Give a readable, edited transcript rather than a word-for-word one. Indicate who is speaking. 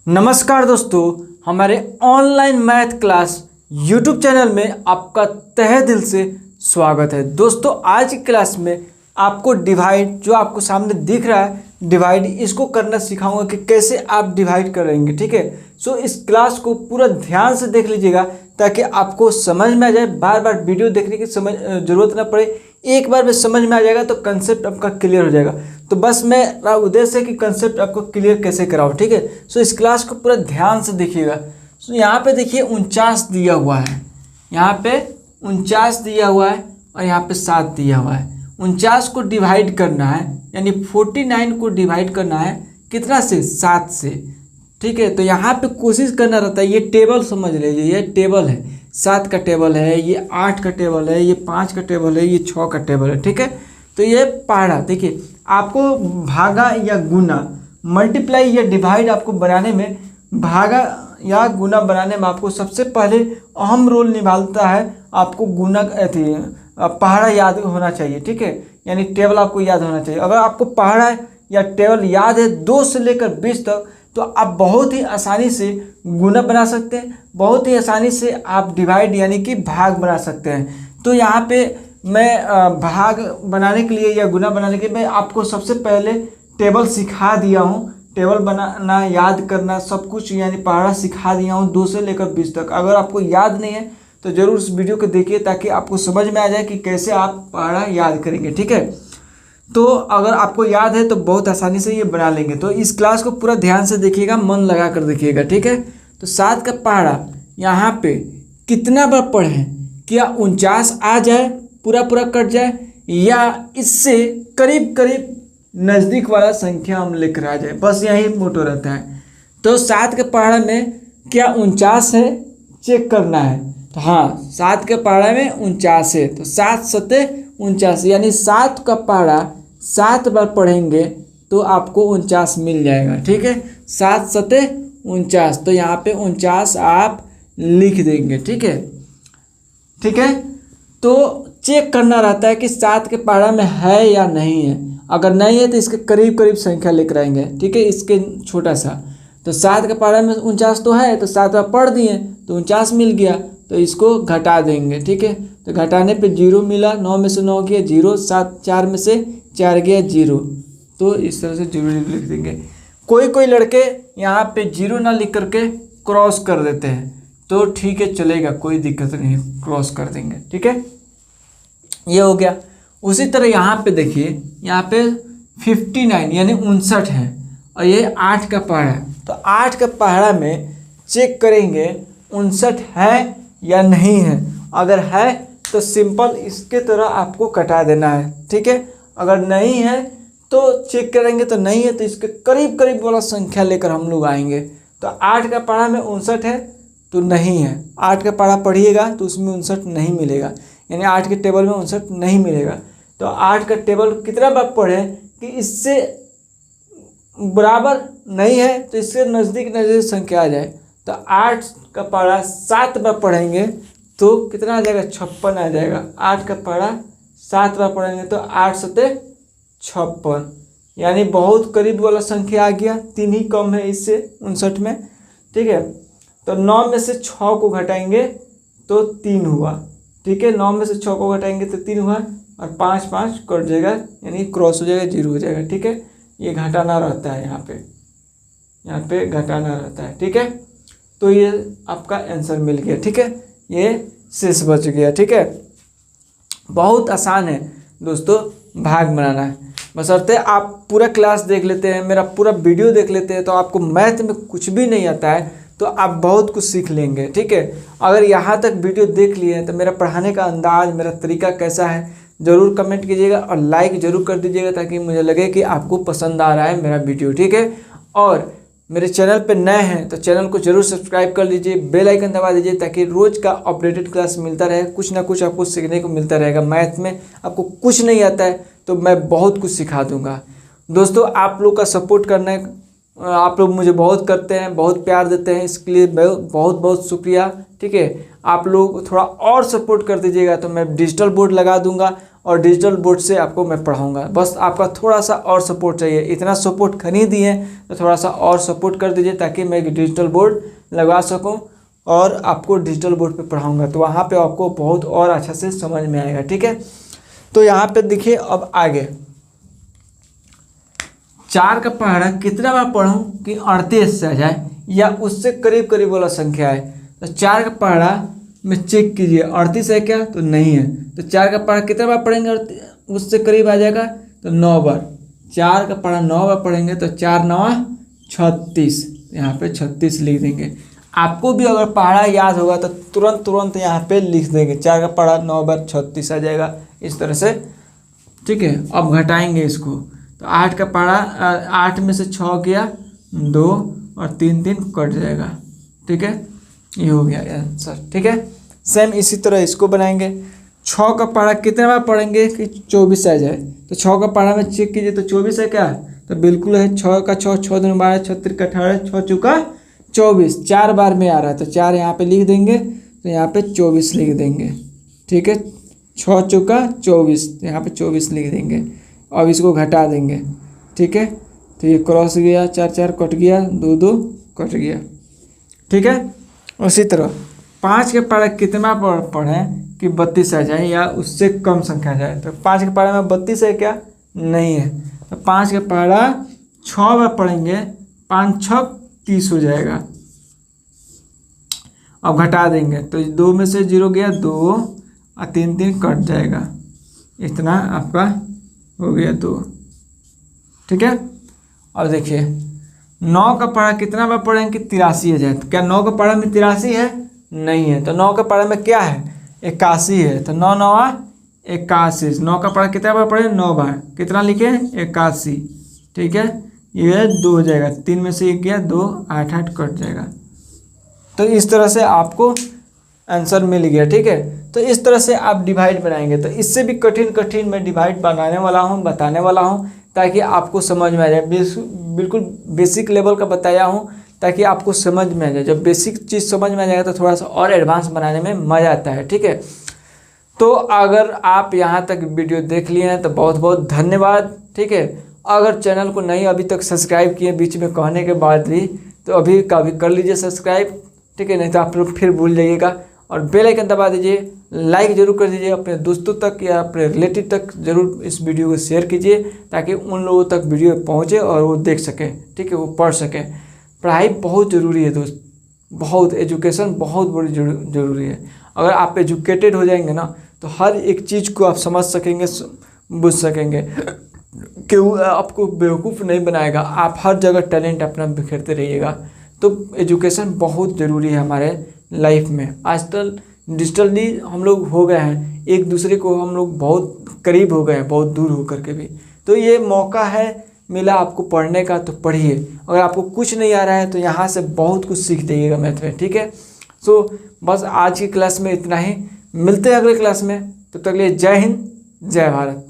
Speaker 1: नमस्कार दोस्तों, हमारे online math class YouTube channel में आपका तहे दिल से स्वागत है। दोस्तों आज की क्लास में आपको डिवाइड जो आपको सामने दिख रहा है डिवाइड, इसको करना सिखाऊंगा कि कैसे आप डिवाइड करेंगे। ठीक है, सो इस क्लास को पूरा ध्यान से देख लीजिएगा ताकि आपको समझ में आ जाए। बार बार वीडियो देखने की ज़रूरत ना पड़े, एक बार में समझ में आ जाएगा तो कंसेप्ट आपका क्लियर हो जाएगा। तो बस मेरा उद्देश्य है कि कंसेप्ट आपको क्लियर कैसे कराओ। ठीक है, सो इस क्लास को पूरा ध्यान से देखिएगा। सो यहाँ पे देखिए 49 दिया हुआ है, यहाँ पे 49 दिया हुआ है और यहाँ पे 7 दिया हुआ है। 49 को डिवाइड करना है, यानी 49 को डिवाइड करना है कितना से? 7 से। ठीक है, तो यहाँ पे कोशिश करना रहता है। ये टेबल समझ लीजिए, ये टेबल है, 7 का टेबल है, ये 8 का टेबल है, ये 5 का टेबल है, ये 6 का टेबल है। ठीक है, तो ये पहाड़ा देखिए, आपको भागा या गुना, मल्टीप्लाई या डिवाइड आपको बनाने में, भागा या गुना बनाने में आपको सबसे पहले अहम रोल निभाता है। आपको गुना पहाड़ा याद होना चाहिए। ठीक है, यानी टेबल आपको याद होना चाहिए। अगर आपको पहाड़ा या टेबल याद है 2 से लेकर 20 तक, तो आप बहुत ही आसानी से गुना बना सकते हैं, बहुत ही आसानी से आप डिवाइड यानी कि भाग बना सकते हैं। तो यहाँ पे मैं भाग बनाने के लिए या गुना बनाने के लिए मैं आपको सबसे पहले टेबल सिखा दिया हूँ। टेबल बनाना, याद करना, सब कुछ यानी पहाड़ा सिखा दिया हूँ 2 से लेकर 20 तक। अगर आपको याद नहीं है तो ज़रूर इस वीडियो को देखिए ताकि आपको समझ में आ जाए कि कैसे आप पहाड़ा याद करेंगे। ठीक है, तो अगर आपको याद है तो बहुत आसानी से ये बना लेंगे। तो इस क्लास को पूरा ध्यान से देखिएगा, मन लगा कर देखिएगा। ठीक है, तो 7 का पहाड़ा यहाँ पे कितना बार पढ़ें? क्या 49 आ जाए, पूरा पूरा कट जाए, या इससे करीब करीब नज़दीक वाला संख्या हम लेकर आ जाए, बस यही मोटो रहता है। तो 7 के पहाड़ा में क्या 49 है, चेक करना है। तो हाँ, 7 के पहाड़ा में 49 है, तो 7 सते 49, यानी 7 का पहाड़ा 7 बार पढ़ेंगे तो आपको 49 मिल जाएगा। ठीक है, 7 सते 49, तो यहाँ पे 49 आप लिख देंगे। ठीक है, ठीक है, तो चेक करना रहता है कि 7 के पहाड़ा में है या नहीं है। अगर नहीं है तो इसके करीब करीब संख्या लेकर आएंगे। ठीक है, इसके छोटा सा, तो 7 के पहाड़ा में 49 तो है, तो 7 बार पढ़ दिए तो 49 मिल गया, तो इसको घटा देंगे। ठीक है, तो घटाने पे 0 मिला, 9 में से 9 गया 0, 7 4 में से 4 गया 0, तो इस तरह से 0 लिख देंगे। कोई लड़के यहाँ पे 0 ना लिख करके क्रॉस कर देते हैं, तो ठीक है चलेगा, कोई दिक्कत नहीं है, क्रॉस कर देंगे। ठीक है, ये हो गया। उसी तरह यहाँ पे देखिए, यहाँ पे 59 यानी 59 है और ये 8 का पहाड़ा है। तो 8 का पहाड़ा में चेक करेंगे 59 है या नहीं है। अगर है तो सिंपल इसके तरह आपको कटा देना है। ठीक है, अगर नहीं है तो चेक करेंगे, तो नहीं है तो इसके करीब करीब वाला संख्या लेकर हम लोग आएंगे। तो 8 का पहाड़ा में 59 है तो नहीं है, 8 का पहाड़ा पढ़िएगा तो उसमें 59 नहीं मिलेगा, यानी 8 के टेबल में 59 नहीं मिलेगा। तो 8 का टेबल कितना बार पढ़े कि इससे बराबर नहीं है तो इससे नज़दीक संख्या आ जाए। तो 8 का पहाड़ा 7 बार पढ़ेंगे तो कितना आ जाएगा? 56 आ जाएगा। 8 का पहाड़ा 7 बार पढ़ेंगे तो 8 सते 56, यानी बहुत करीब वाला संख्या आ गया, 3 ही कम है इससे 59 में। ठीक है, तो 9 में से 6 को घटाएंगे तो 3 हुआ। ठीक है, 9 में से 6 को घटाएंगे तो 3 हुआ और 5 5 कट जाएगा, यानी क्रॉस हो जाएगा, 0 हो जाएगा। ठीक है, ये घटाना रहता है, यहाँ पे घटाना रहता है। ठीक है, तो ये आपका आंसर मिल गया। ठीक है, ये शेष बच गया। ठीक है, बहुत आसान है दोस्तों भाग बनाना है, बशर्ते आप पूरा क्लास देख लेते हैं, मेरा पूरा वीडियो देख लेते हैं, तो आपको मैथ में कुछ भी नहीं आता है तो आप बहुत कुछ सीख लेंगे। ठीक है, अगर यहाँ तक वीडियो देख लिए हैं तो मेरा पढ़ाने का अंदाज़, मेरा तरीका कैसा है ज़रूर कमेंट कीजिएगा और लाइक ज़रूर कर दीजिएगा ताकि मुझे लगे कि आपको पसंद आ रहा है मेरा वीडियो। ठीक है, और मेरे चैनल पे नए हैं तो चैनल को ज़रूर सब्सक्राइब कर लीजिए, बेल आइकन दबा दीजिए ताकि रोज़ का अपडेटेड क्लास मिलता रहे, कुछ ना कुछ आपको सीखने को मिलता रहेगा। मैथ में आपको कुछ नहीं आता है तो मैं बहुत कुछ सिखा दूँगा। दोस्तों आप लोग का सपोर्ट करना है, आप लोग मुझे बहुत करते हैं, बहुत प्यार देते हैं, इसके लिए बहुत बहुत शुक्रिया। ठीक है, आप लोग थोड़ा और सपोर्ट कर दीजिएगा तो मैं डिजिटल बोर्ड लगा दूंगा और डिजिटल बोर्ड से आपको मैं पढ़ाऊँगा। बस आपका थोड़ा सा और सपोर्ट चाहिए, इतना सपोर्ट खरीद दिए तो थोड़ा सा और सपोर्ट कर दीजिए ताकि मैं डिजिटल बोर्ड लगा सकूँ और आपको डिजिटल बोर्ड पे पढ़ाऊँगा, तो वहाँ पे आपको बहुत और अच्छा से समझ में आएगा। ठीक है, तो यहाँ पे देखिए अब आगे 4 का पहाड़ा कितना बार पढ़ूँ कि 38 से आ जाए या उससे करीब करीब वाला संख्या है। तो 4 का पहाड़ा में चेक कीजिए 38 है क्या, तो नहीं है। तो 4 का पहाड़ा कितना बार पढ़ेंगे उससे करीब आ जाएगा, तो 9 बार। 4 का पहाड़ा 9 बार पढ़ेंगे तो 4 9 36, यहाँ पे 36 लिख देंगे। आपको भी अगर पहाड़ा याद होगा तो तुरंत यहाँ पे लिख देंगे 4 का पहाड़ा 9 बार 36 आ जाएगा, इस तरह से। ठीक है, अब घटाएंगे इसको, तो 8 का पहाड़ा 8 में से 6 गया 2 और 3 3 कट जाएगा। ठीक है, ये हो गया आंसर। ठीक है, सेम इसी तरह इसको बनाएंगे। 6 का पहाड़ा कितने बार पढ़ेंगे कि 24 आ जाए। तो 6 का पहाड़ा में चेक कीजिए तो 24 है क्या, तो बिल्कुल है। 6 का 6 6 दूनी 12 6 3 18 6 चौका 24, 4 बार में आ रहा है तो 4 यहाँ पे लिख देंगे, तो यहाँ पे 24 लिख देंगे। ठीक है, 6 चौका 24, तो यहाँ पे 24 लिख देंगे। अब इसको घटा देंगे। ठीक है, तो ये क्रॉस गया, 4 4 कट गया, 2 2 कट गया। ठीक है, उसी तरह 5 के पहाड़ा कितना पढ़ें कि 32 आ जाए या उससे कम संख्या जाए। तो 5 के पहाड़े में 32 है क्या, नहीं है। तो 5 के पहाड़ा 6 बार पढ़ेंगे, 5 6 30 हो जाएगा। अब घटा देंगे तो 2 में से 0 गया 2 और 3 3 कट जाएगा, इतना आपका हो गया 2। ठीक है, अब देखिए 9 का पहाड़ा कितना बार पढ़ेंगे कि 83 आ जाए। तो क्या 9 का पहाड़ा में 83 है, नहीं है। तो 9 का पहाड़ा में क्या है, 81 है। तो 9 9 81, 9 का पहाड़ा कितना बार पढ़े, 9 बार। कितना लिखे, 81। ठीक है, ये 2 हो जाएगा, 3 में से 1 गया 2 8 8 कट जाएगा। तो इस तरह से आपको आंसर मिल गया। ठीक है, तो इस तरह से आप डिवाइड बनाएंगे। तो इससे भी कठिन मैं डिवाइड बनाने वाला हूँ, बताने वाला हूँ ताकि आपको समझ में आ जाए। बिल्कुल बेसिक लेवल का बताया हूँ ताकि आपको समझ में आ जाए। जब बेसिक चीज़ समझ में आ जाएगा तो थोड़ा सा और एडवांस बनाने में मज़ा आता है। ठीक है, तो अगर आप यहाँ तक वीडियो देख लिए हैं तो बहुत बहुत धन्यवाद। ठीक है, अगर चैनल को नहीं अभी तक सब्सक्राइब किए बीच में कहने के बाद भी, तो अभी का भी कर लीजिए सब्सक्राइब। ठीक है, नहीं तो आप लोग फिर भूल जाइएगा। और बेल आइकन दबा दीजिए, लाइक ज़रूर कर दीजिए, अपने दोस्तों तक या अपने रिलेटिव तक ज़रूर इस वीडियो को शेयर कीजिए ताकि उन लोगों तक वीडियो पहुंचे और वो देख सकें। ठीक है, वो पढ़ सकें। पढ़ाई बहुत ज़रूरी है दोस्त, बहुत एजुकेशन बहुत बड़ी ज़रूरी है। अगर आप एजुकेटेड हो जाएंगे ना तो हर एक चीज़ को आप समझ सकेंगे, बुझ सकेंगे, कि वो आपको बेवकूफ़ नहीं बनाएगा। आप हर जगह टैलेंट अपना बिखेरते रहिएगा। तो एजुकेशन बहुत ज़रूरी है हमारे लाइफ में। आजकल डिजिटली हम लोग हो गए हैं, एक दूसरे को हम लोग बहुत करीब हो गए हैं, बहुत दूर होकर के भी। तो ये मौका है मिला आपको पढ़ने का, तो पढ़िए। अगर आपको कुछ नहीं आ रहा है तो यहाँ से बहुत कुछ सीख जाइएगा मैथ में। ठीक है, सो बस आज की क्लास में इतना ही, मिलते हैं अगले क्लास में। तब तक के लिए जय हिंद, जय भारत।